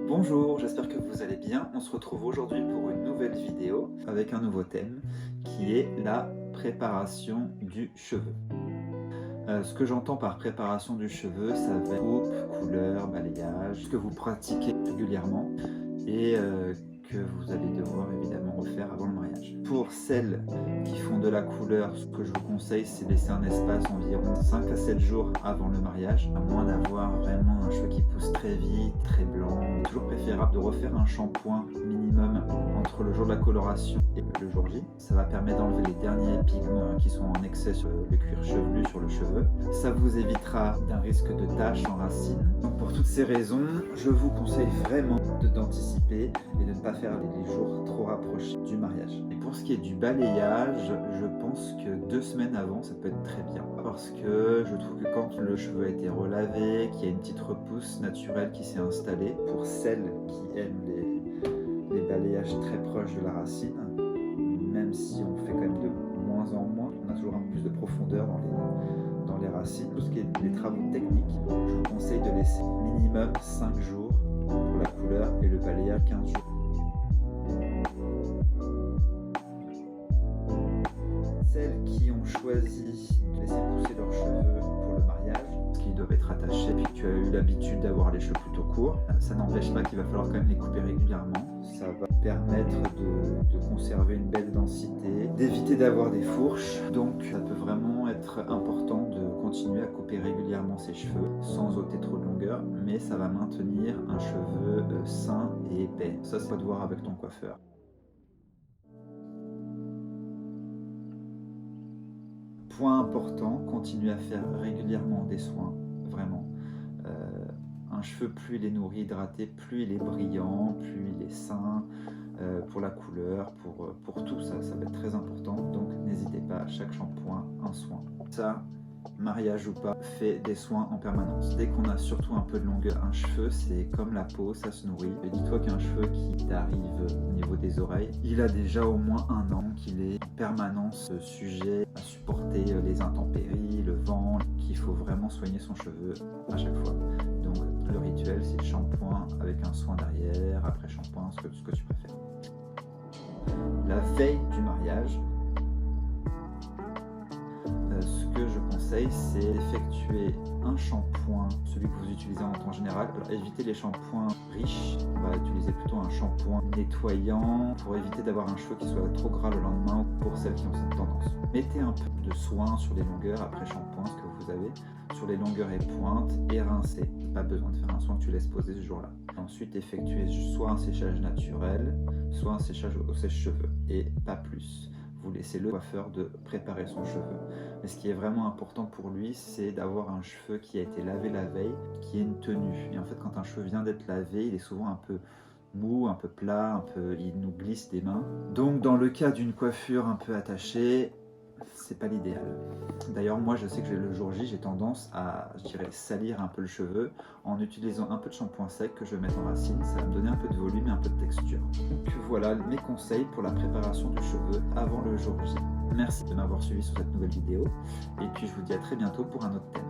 Bonjour, j'espère que vous allez bien. On se retrouve aujourd'hui pour une nouvelle vidéo avec un nouveau thème qui est la préparation du cheveu. Ce que j'entends par préparation du cheveu, ça va être coupe, couleur, balayage, ce que vous pratiquez régulièrement et que vous allez devoir évidemment refaire avant le mariage. Pour celles qui font de la couleur, ce que je vous conseille, c'est de laisser un espace environ 5 à 7 jours avant le mariage, à moins d'avoir vraiment un cheveu qui pousse très vite, très blanc. Il est toujours préférable de refaire un shampoing minimum entre le jour de la coloration et le jour J. Ça va permettre d'enlever les derniers pigments qui sont en excès sur le cuir chevelu, sur le cheveu. Ça vous évitera d'un risque de taches en racines. Donc pour toutes ces raisons, je vous conseille vraiment d'anticiper et de ne pas faire les jours trop rapprochés du mariage. Et pour ce qui est du balayage, je pense que 2 semaines avant, ça peut être très bien. Parce que je trouve que quand le cheveu a été relavé, qu'il y a une petite repousse naturelle qui s'est installée, pour celles qui aiment les balayages très proches de la racine, même si on fait quand même de moins en moins, on a toujours un peu plus de profondeur dans les racines. Tout ce qui est des travaux techniques, je vous conseille de laisser minimum 5 jours pour la couleur et le balayage 15 jours. Celles qui ont choisi de laisser pousser leurs cheveux pour le mariage, parce qu'ils doivent être attachés, puis que tu as eu l'habitude d'avoir les cheveux plutôt courts, ça n'empêche pas qu'il va falloir quand même les couper régulièrement. Ça va permettre de conserver une belle densité, d'éviter d'avoir des fourches. Donc ça peut vraiment être important de continuer à couper régulièrement ses cheveux sans ôter trop de longueur, mais ça va maintenir un cheveu sain et épais. Ça, c'est à voir avec ton coiffeur. Point important, continuez à faire régulièrement des soins, vraiment. Un cheveu, plus il est nourri, hydraté, plus il est brillant, plus il est sain, pour la couleur, pour tout ça, ça va être très important. Donc n'hésitez pas, à chaque shampoing, un soin. Ça, mariage ou pas, fait des soins en permanence. Dès qu'on a surtout un peu de longueur, un cheveu, c'est comme la peau, ça se nourrit. Dis-toi qu'un cheveu qui t'arrive au niveau des oreilles, il a déjà au moins 1 an qu'il est en permanence sujet à supporter les intempéries, le vent, qu'il faut vraiment soigner son cheveu à chaque fois. Donc le rituel, c'est le shampoing avec un soin derrière, après shampoing, ce que tu préfères. La veille du mariage, ce que je conseille, c'est d'effectuer un shampoing, celui que vous utilisez en temps général. Alors, évitez les shampoings riches, on va utiliser plutôt un shampoing nettoyant pour éviter d'avoir un cheveu qui soit trop gras le lendemain ou pour celles qui ont cette tendance. Mettez un peu de soin sur les longueurs après shampoing, ce que vous avez, sur les longueurs et pointes, et rincez. Pas besoin de faire un soin que tu laisses poser ce jour-là. Ensuite, effectuez soit un séchage naturel, soit un séchage au sèche-cheveux, et pas plus. Vous laissez le coiffeur de préparer son cheveu. Mais ce qui est vraiment important pour lui, c'est d'avoir un cheveu qui a été lavé la veille, qui ait une tenue. Et en fait, quand un cheveu vient d'être lavé, il est souvent un peu mou, un peu plat, il nous glisse des mains. Donc dans le cas d'une coiffure un peu attachée, c'est pas l'idéal. D'ailleurs, moi je sais que le jour J, j'ai tendance à, je dirais, salir un peu le cheveu en utilisant un peu de shampoing sec que je vais mettre en racine. Ça va me donner un peu de volume et un peu de texture. Donc voilà mes conseils pour la préparation du cheveu avant le jour J. Merci de m'avoir suivi sur cette nouvelle vidéo et puis je vous dis à très bientôt pour un autre thème.